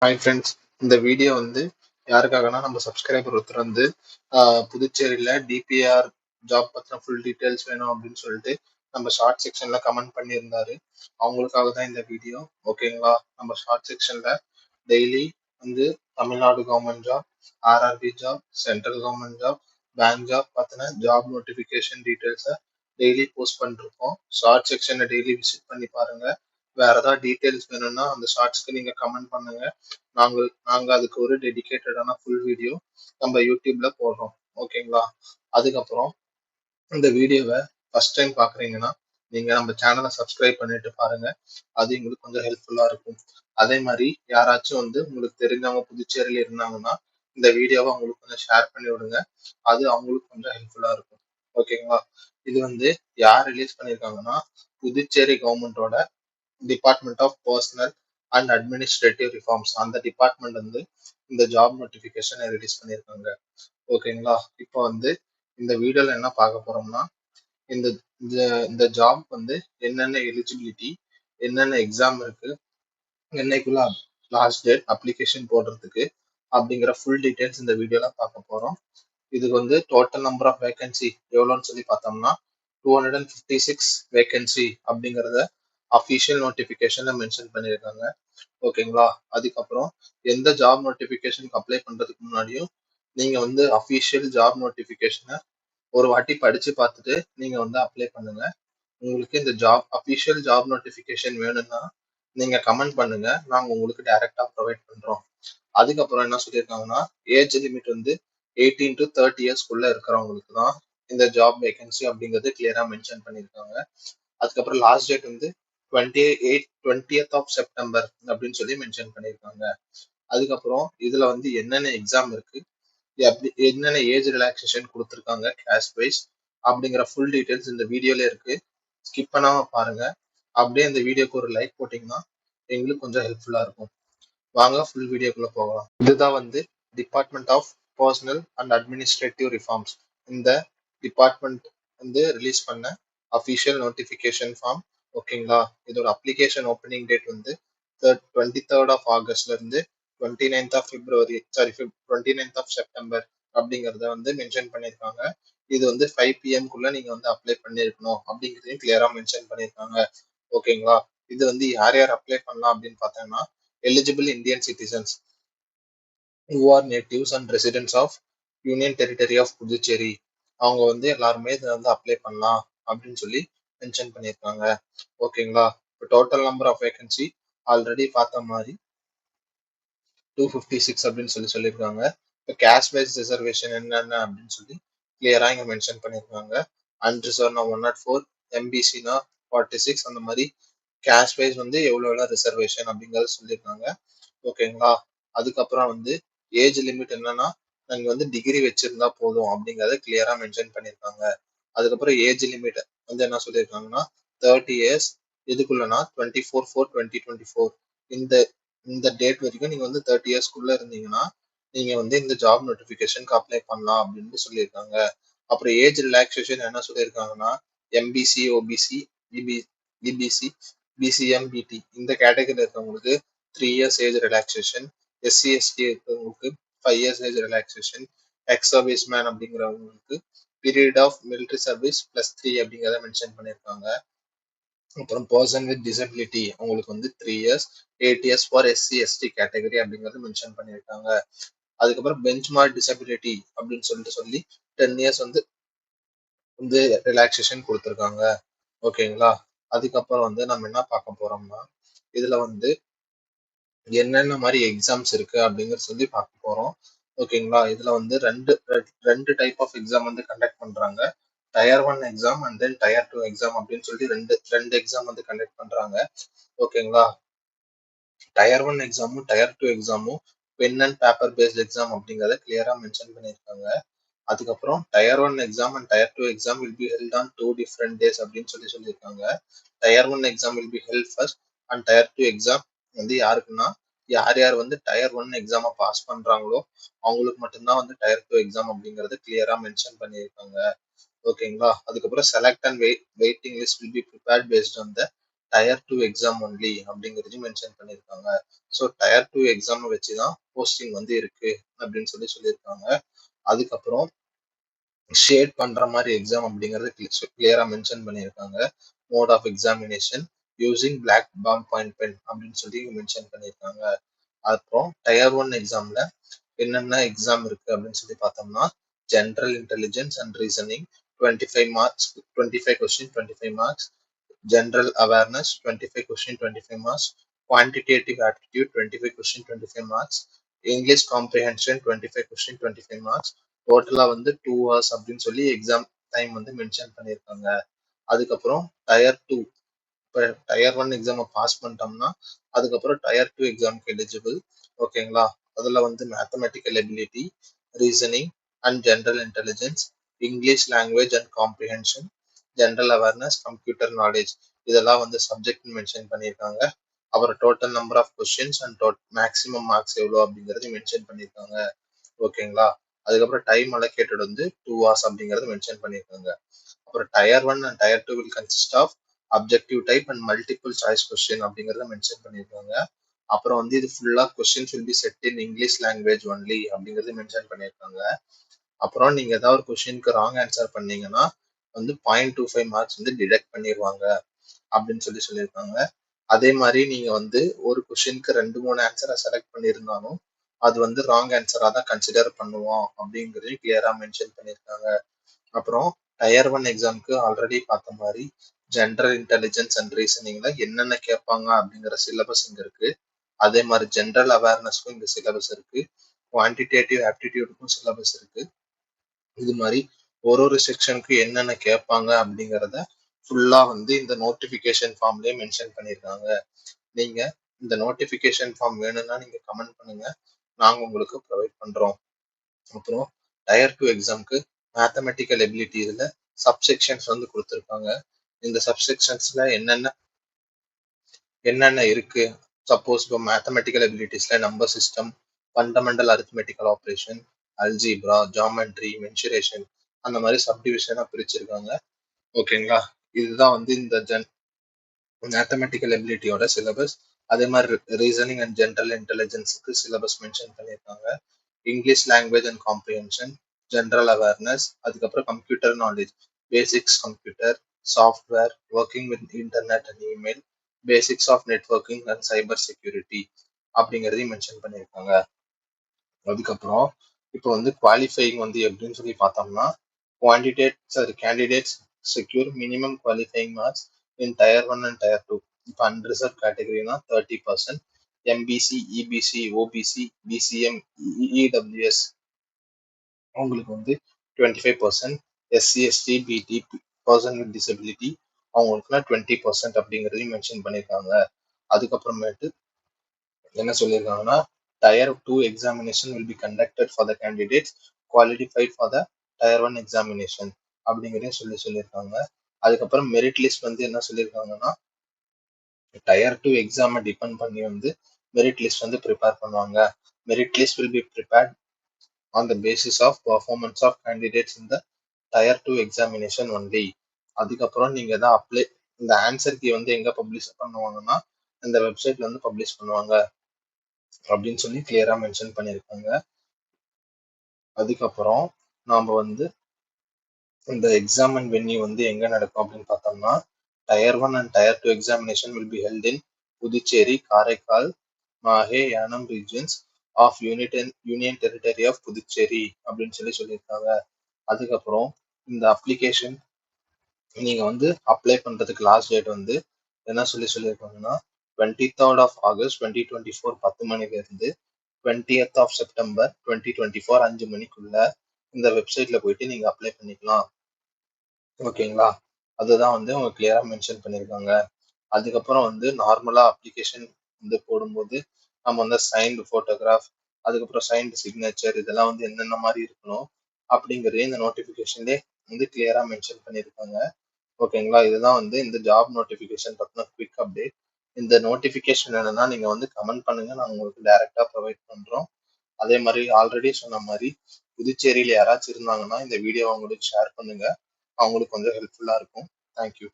Hi friends. இந்த video வந்து யாருக்காகனா நம்ம சப்ஸ்கிரைபர் ஒருத்தர் வந்து புதுச்சேரியில் டிபிஆர் ஜாப் பற்றின ஃபுல் டீட்டெயில்ஸ் வேணும் அப்படின்னு சொல்லிட்டு நம்ம ஷார்ட் செக்ஷனில் கமெண்ட் பண்ணியிருந்தாரு. அவங்களுக்காக தான் இந்த வீடியோ. ஓகேங்களா? நம்ம ஷார்ட் செக்ஷனில் டெய்லி வந்து Tamil Nadu government job, RRB job, central government job, bank job பற்றின ஜாப் நோட்டிஃபிகேஷன் டீட்டெயில்ஸை டெய்லி போஸ்ட் பண்ணிருக்கோம். ஷார்ட் செக்ஷனை டெய்லி விசிட் பண்ணி பாருங்க. வேற ஏதாவது டீட்டெயில்ஸ் வேணும்னா அந்த ஷார்ட்ஸ்க்கு நீங்க கமெண்ட் பண்ணுங்க. நாங்க அதுக்கு ஒரு டெடிகேட்டடான ஃபுல் வீடியோ நம்ம யூடியூப்ல போடுறோம். ஓகேங்களா? அதுக்கப்புறம் இந்த வீடியோவை ஃபர்ஸ்ட் டைம் பாக்குறீங்கன்னா நீங்க நம்ம சேனலை சப்ஸ்கிரைப் பண்ணிட்டு பாருங்க. அது எங்களுக்கு கொஞ்சம் ஹெல்ப்ஃபுல்லா இருக்கும். அதே மாதிரி யாராச்சும் வந்து உங்களுக்கு தெரிஞ்சவங்க புதுச்சேரியில இருந்தாங்கன்னா இந்த வீடியோவை அவங்களுக்கு கொஞ்சம் ஷேர் பண்ணி விடுங்க. அது அவங்களுக்கு கொஞ்சம் ஹெல்ப்ஃபுல்லா இருக்கும். ஓகேங்களா? இது வந்து யார் ரிலீஸ் பண்ணியிருக்காங்கன்னா புதுச்சேரி கவர்மெண்டோட department of personnel and administrative reforms அந்த டிபார்ட்மெண்ட் வந்து இந்த ஜாப் நோட்டிஃபிகேஷனை ரிலீஸ் பண்ணியிருக்காங்க. ஓகேங்களா? இப்போ வந்து இந்த வீடியோல என்ன பார்க்க போறோம்னா இந்த இந்த இந்த ஜாப் வந்து என்னென்ன எலிஜிபிலிட்டி, என்னென்ன எக்ஸாம் இருக்கு, என்னைக்குள்ள லாஸ்ட் டேட் அப்ளிகேஷன் போடுறதுக்கு அப்படிங்கிற ஃபுல் டீடைல்ஸ் இந்த வீடியோல பார்க்க போறோம். இதுக்கு வந்து டோட்டல் நம்பர் ஆஃப் வேகன்சி எவ்வளோன்னு சொல்லி பார்த்தோம்னா 256 வேகன்சி அப்படிங்கிறத அஃபிஷியல் நோட்டிஃபிகேஷன்ல மென்ஷன் பண்ணியிருக்காங்க. ஓகேங்களா? அதுக்கப்புறம் எந்த ஜாப் நோட்டிஃபிகேஷனுக்கு அப்ளை பண்றதுக்கு முன்னாடியும் நீங்க வந்து அஃபிஷியல் ஜாப் நோட்டிஃபிகேஷனை ஒரு வாட்டி படிச்சு பார்த்துட்டு நீங்க வந்து அப்ளை பண்ணுங்க. உங்களுக்கு இந்த ஜாப் அஃபிஷியல் ஜாப் நோட்டிஃபிகேஷன் வேணும்னா நீங்க கமெண்ட் பண்ணுங்க. நாங்க உங்களுக்கு டைரக்டா ப்ரொவைட் பண்றோம். அதுக்கப்புறம் என்ன சொல்லியிருக்காங்கன்னா ஏஜ் லிமிட் வந்து 18 to 30 இயர்ஸ்க்குள்ள இருக்கிறவங்களுக்கு தான் இந்த ஜாப் வேகன்சி அப்படிங்கிறது கிளியரா மென்ஷன் பண்ணியிருக்காங்க. அதுக்கப்புறம் லாஸ்ட் டேட் வந்து 20th ஆஃப் செப்டம்பர் அப்படின்னு சொல்லி மென்ஷன் பண்ணியிருக்காங்க. அதுக்கப்புறம் இதுல வந்து என்னென்ன எக்ஸாம் இருக்கு, என்னென்ன ஏஜ் ரிலாக்ஸேஷன் கொடுத்துருக்காங்க கேஷ் வைஸ் அப்படிங்கிற ஃபுல் டீடைல்ஸ் இந்த வீடியோல இருக்கு. ஸ்கிப் பண்ணாம பாருங்க. அப்படியே இந்த வீடியோக்கு ஒரு லைக் போட்டீங்கன்னா எங்களுக்கு கொஞ்சம் ஹெல்ப்ஃபுல்லா இருக்கும். வாங்க ஃபுல் வீடியோக்குள்ள போகலாம். இதுதான் வந்து department of personnel and administrative reforms இந்த டிபார்ட்மெண்ட் வந்து ரிலீஸ் பண்ண அஃபிஷியல் நோட்டிஃபிகேஷன் ஃபார்ம். ஓகேங்களா? இதோட அப்ளிகேஷன் ஓப்பனிங் டேட் வந்து 23rd ஆஃப் ஆகஸ்ட்ல இருந்து 29th of February 29th of September அப்படிங்கிறத வந்து மென்ஷன் பண்ணியிருக்காங்க. இது வந்து 5 PM நீங்க வந்து அப்ளை பண்ணிருக்கணும் அப்படிங்கிறதையும் கிளியரா மென்ஷன் பண்ணியிருக்காங்க. ஓகேங்களா? இது வந்து யார் யார் அப்ளை பண்ணலாம் அப்படின்னு பார்த்தோம்னா eligible Indian citizens who are natives and residents of Union Territory of Puducherry அவங்க வந்து எல்லாருமே இதை வந்து அப்ளை பண்ணலாம் அப்படின்னு சொல்லி மென்ஷன் பண்ணியிருக்காங்க. ஓகேங்களா? இப்போ total number of vacancy already பார்த்த மாதிரி 256 அப்படின்னு சொல்லி சொல்லியிருக்காங்க. இப்போ கேஷ் வைஸ் ரிசர்வேஷன் என்னென்ன அப்படின்னு சொல்லி கிளியரா இங்க மென்ஷன் பண்ணியிருக்காங்க. அன்ரிசர்வ்னா 104, எம்பிசினா 46 அந்த மாதிரி கேஷ் வைஸ் வந்து எவ்வளோ ரிசர்வேஷன் அப்படிங்கறத சொல்லியிருக்காங்க. ஓகேங்களா? அதுக்கப்புறம் வந்து ஏஜ் லிமிட் என்னன்னா நீங்க வந்து டிகிரி வச்சிருந்தா போதும் அப்படிங்கறத கிளியரா மென்ஷன் பண்ணியிருக்காங்க. அதுக்கப்புறம் ஏஜ் லிமிட் வந்து என்ன சொல்லியிருக்காங்கன்னா 30 இயர்ஸ் இதுக்குள்ளனா 24/4/2024 இந்த இந்த டேட் வரைக்கும் நீங்க வந்து 30 இயர்ஸ்க்குள்ள இருந்தீங்கன்னா நீங்க வந்து இந்த ஜாப் நோட்டிபிகேஷனுக்கு அப்ளை பண்ணலாம் அப்படின்னு சொல்லியிருக்காங்க. அப்புறம் ஏஜ் ரிலாக்ஸேஷன் என்ன சொல்லியிருக்காங்கன்னா எம்பிசி, ஓபிசி, இபிசி, பிசிஎம், பிடி இந்த கேட்டகரியில் இருக்கவங்களுக்கு 3 years age relaxation, SC ST இருக்கவங்களுக்கு 5 years age relaxation, ex service man அப்படிங்கிறவங்களுக்கு பீரியட் ஆஃப் மிலிட்ரி சர்வீஸ் +3 அப்படிங்கிறத மென்ஷன் பண்ணியிருக்காங்க. அப்புறம் பர்சன் வித் டிசபிலிட்டி அவங்களுக்கு வந்து 3 years, 8 years for SC ST category அப்படிங்கிறது மென்ஷன் பண்ணியிருக்காங்க. அதுக்கப்புறம் பெஞ்ச் மார்க் டிசபிலிட்டி அப்படின்னு சொல்லி 10 இயர்ஸ் வந்து வந்து ரிலாக்ஸேஷன் கொடுத்துருக்காங்க. ஓகேங்களா? அதுக்கப்புறம் வந்து நம்ம என்ன பார்க்க போறோம்னா இதுல வந்து என்னென்ன மாதிரி எக்ஸாம்ஸ் இருக்கு அப்படிங்கறது சொல்லி பார்க்க போறோம். ஓகேங்களா? இதுல வந்து ரெண்டு டைப் ஆஃப் எக்ஸாம் வந்து கண்டக்ட் பண்றாங்க. Tier 1 exam and then tier 2 exam அப்படின்னு சொல்லி ரெண்டு எக்ஸாம் வந்து கண்டக்ட் பண்றாங்க. ஓகேங்களா? டயர் 1 எக்ஸாமும் டயர் 2 எக்ஸாமும் pen and paper based exam அப்படிங்கறத கிளியரா மென்ஷன் பண்ணியிருக்காங்க. அதுக்கப்புறம் tier 1 exam and tier 2 exam will be held on 2 different days அப்படின்னு சொல்லியிருக்காங்க. Tier 1 exam will be held first and tier 2 exam வந்து யாருக்குன்னா யார் யார் வந்து டயர் 1 எக்ஸாமை பாஸ் பண்றாங்களோ அவங்களுக்கு மட்டும்தான் வந்து டயர் 2 எக்ஸாம் அப்படிங்கறது கிளியரா மென்ஷன் பண்ணியிருக்காங்க. ஓகேங்களா? அதுக்கப்புறம் select and waiting list will be prepared based on the tier 2 exam only அப்படிங்கிறதையும் மென்ஷன் பண்ணியிருக்காங்க. ஸோ டயர் 2 எக்ஸாம் வச்சு தான் போஸ்டிங் வந்து இருக்கு அப்படின்னு சொல்லியிருக்காங்க. அதுக்கப்புறம் ஷேட் பண்ற மாதிரி எக்ஸாம் அப்படிங்கறது கிளியரா மென்ஷன் பண்ணியிருக்காங்க. Mode of examination using black ballpoint pen அப்படின்னு சொல்லி மென்ஷன் பண்ணியிருக்காங்க. அப்புறம் டயர் 1 எக்ஸாம்ல என்னென்ன எக்ஸாம் இருக்கு அப்படின்னு சொல்லி பார்த்தோம்னா general intelligence and reasoning 25 marks, 25 question 25 marks, general awareness 25 question 25 marks, quantitative aptitude 25 question 25 marks, english comprehension 25 question 25 marks. டோட்டலா வந்து 2 hours அப்படின்னு சொல்லி எக்ஸாம் டைம் வந்து மென்ஷன் பண்ணியிருக்காங்க. அதுக்கப்புறம் டயர் 2, இப்போ டயர் 1 எக்ஸாமை பாஸ் பண்ணிட்டோம்னா அதுக்கப்புறம் டயர் 2 எக்ஸாமுக்கு எலிஜிபிள். ஓகேங்களா? அதில் வந்து mathematical ability, reasoning and general intelligence, English language and comprehension, general awareness, computer knowledge இதெல்லாம் வந்து சப்ஜெக்ட் மென்ஷன் பண்ணியிருக்காங்க. அப்புறம் total number of questions and maximum marks எவ்வளோ அப்படிங்கிறது மென்ஷன் பண்ணியிருக்காங்க. ஓகேங்களா? அதுக்கப்புறம் டைம் அலோகேட்டட் வந்து 2 hours அப்படிங்கிறது மென்ஷன் பண்ணியிருக்காங்க. அப்புறம் tier 1 and tier 2 will consist of objective type and multiple choice question அப்படிங்கிறத மென்ஷன் பண்ணியிருக்காங்க. அப்புறம் வந்து இது ஃபுல்லா questions will be set in English language only அப்படிங்கிறது மென்ஷன் பண்ணியிருக்காங்க. அப்புறம் நீங்க ஏதாவது ஒரு கொஸ்டினுக்கு ராங் ஆன்சர் பண்ணீங்கன்னா வந்து 0.25 மார்க்ஸ் வந்து டிடெக்ட் பண்ணிடுவாங்க அப்படின்னு சொல்லியிருக்காங்க. அதே மாதிரி நீங்க வந்து ஒரு கொஸ்டினுக்கு 2-3 ஆன்சரை செலக்ட் பண்ணியிருந்தாலும் அது வந்து ராங் ஆன்சரா தான் கன்சிடர் பண்ணுவோம் அப்படிங்கிறது கிளியரா மென்ஷன் பண்ணியிருக்காங்க. அப்புறம் டயர் 1 எக்ஸாமுக்கு ஆல்ரெடி பார்த்த மாதிரி ஜென்ரல் இன்டெலிஜென்ஸ் அண்ட் ரீசனிங்ல என்னென்ன கேட்பாங்க அப்படிங்கிற சிலபஸ் இங்க இருக்கு. அதே மாதிரி ஜென்ரல் அவேர்னஸ்க்கும் இங்க சிலபஸ் இருக்கு. குவான்டிடேட்டிவ் ஆப்டிடியூடுக்கும் சிலபஸ் இருக்கு. இது மாதிரி ஒரு செக்ஷனுக்கு என்னென்ன கேட்பாங்க அப்படிங்கிறத ஃபுல்லா வந்து இந்த நோட்டிபிகேஷன் ஃபார்ம்லயே மென்ஷன் பண்ணியிருக்காங்க. நீங்க இந்த நோட்டிபிகேஷன் ஃபார்ம் வேணும்னா நீங்க கமெண்ட் பண்ணுங்க, நாங்க உங்களுக்கு ப்ரொவைட் பண்றோம். அப்புறம் டயர் 2 எக்ஸாம்க்கு மேத்தமெட்டிக்கல் எபிலிட்டி இதுல சப்செக்ஷன்ஸ் வந்து கொடுத்துருக்காங்க. இந்த சப்செக்ஷன்ஸ்ல என்னென்ன இருக்கு, சப்போஸ் இப்போ மேத்தமெட்டிக்கல் எபிலிட்டிஸ்ல number system, fundamental arithmetical operation, algebra, geometry, mensuration அந்த மாதிரி சப்டிவிஷனா பிரிச்சிருக்காங்க. ஓகேங்களா? இதுதான் வந்து இந்த மேத்தமெட்டிக்கல் எபிலிட்டியோட சிலபஸ். அதே மாதிரி ரீசனிங் அண்ட் ஜென்ரல் இன்டெலிஜென்ஸுக்கு சிலபஸ் மென்ஷன் பண்ணியிருக்காங்க. English language and comprehension, general awareness, அதுக்கப்புறம் computer knowledge, basics computer, software, working with internet and email, basics of networking and cyber security அப்படிங்கிறதையும் மென்ஷன் பண்ணியிருக்காங்க. அதுக்கப்புறம் இப்போ வந்து குவாலிஃபைங் வந்து எப்படின்னு சொல்லி பார்த்தோம்னா candidates secure minimum qualifying marks in tier 1 and tier 2. இப்போ அன்ரிசர்வ் கேட்டகரினா 30%, MBC, EBC, OBC, BCM, EWS அவங்களுக்கு வந்து 25%, எஸ்சி, எஸ்டி, பிடி, பர்சன் வித் டிசபிலிட்டி அவங்களுக்குலாம் 20% அப்படிங்கிறதையும் மென்ஷன் பண்ணியிருக்காங்க. அதுக்கப்புறமேட்டு என்ன சொல்லியிருக்காங்கன்னா tier 2 examination will be conducted for the candidates qualified for the tier 1 examination அப்படிங்கிறதையும் சொல்லியிருக்காங்க. அதுக்கப்புறம் மெரிட் லிஸ்ட் வந்து என்ன சொல்லியிருக்காங்கன்னா டயர் 2 எக்ஸாமை டிபெண்ட் பண்ணி வந்து மெரிட் லிஸ்ட் வந்து ப்ரிப்பேர் பண்ணுவாங்க. Merit list will be prepared on the basis of performance of candidates in the tier 2 examination only. அதுக்கப்புறம் நீங்க தான் அப்ளை இந்த ஆன்சர் கீ வந்து எங்க பப்ளிஷ் பண்ணுவாங்கன்னா இந்த வெப்சைட்ல வந்து பப்ளிஷ் பண்ணுவாங்க அப்படின்னு சொல்லி கிளியரா மென்ஷன் பண்ணியிருக்காங்க. அதுக்கப்புறம் நாம வந்து இந்த எக்ஸாம் அண்ட் வென்யூ வந்து எங்க நடக்கும் அப்படின்னு பார்த்தோம்னா tier 1 and tier 2 examination will be held in Puducherry, Karaikal, Mahe, Yanam regions of union territory of Puducherry அப்படின்னு சொல்லியிருக்காங்க. அதுக்கப்புறம் இந்த அப்ளிகேஷன் நீங்க வந்து அப்ளை பண்றதுக்கு லாஸ்ட் டேட் வந்து என்ன சொல்லியிருக்காங்கன்னா 23rd of August 2024 10 மணில இருந்து 20th of September 2024 5 மணிக்குள்ள இந்த வெப்சைட்ல போயிட்டு நீங்க அப்ளை பண்ணிக்கலாம். ஓகேங்களா? அதுதான் வந்து அவங்க கிளியரா மென்ஷன் பண்ணியிருக்காங்க. அதுக்கப்புறம் வந்து நார்மலா அப்ளிகேஷன் வந்து போடும்போது நம்ம வந்து சைன்டு போட்டோகிராஃப், அதுக்கப்புறம் சைன்டு சிக்னேச்சர் இதெல்லாம் வந்து என்னென்ன மாதிரி இருக்கணும் அப்படிங்கிறதே இந்த நோட்டிபிகேஷன்லேயே வந்து கிளியரா மென்ஷன் பண்ணியிருக்காங்க. ஓகேங்களா? இதுதான் வந்து இந்த ஜாப் நோட்டிபிகேஷன் பத்தின குவிக் அப்டேட். இந்த நோட்டிபிகேஷன் என்னன்னா நீங்க வந்து கமெண்ட் பண்ணுங்க, நான் உங்களுக்கு டைரக்டா ப்ரொவைட் பண்றோம். அதே மாதிரி ஆல்ரெடி சொன்ன மாதிரி புதுச்சேரியில யாராச்சும் இருந்தாங்கன்னா இந்த வீடியோ அவங்களுக்கு ஷேர் பண்ணுங்க, அவங்களுக்கு கொஞ்சம் ஹெல்ப்ஃபுல்லா இருக்கும். தேங்க்யூ.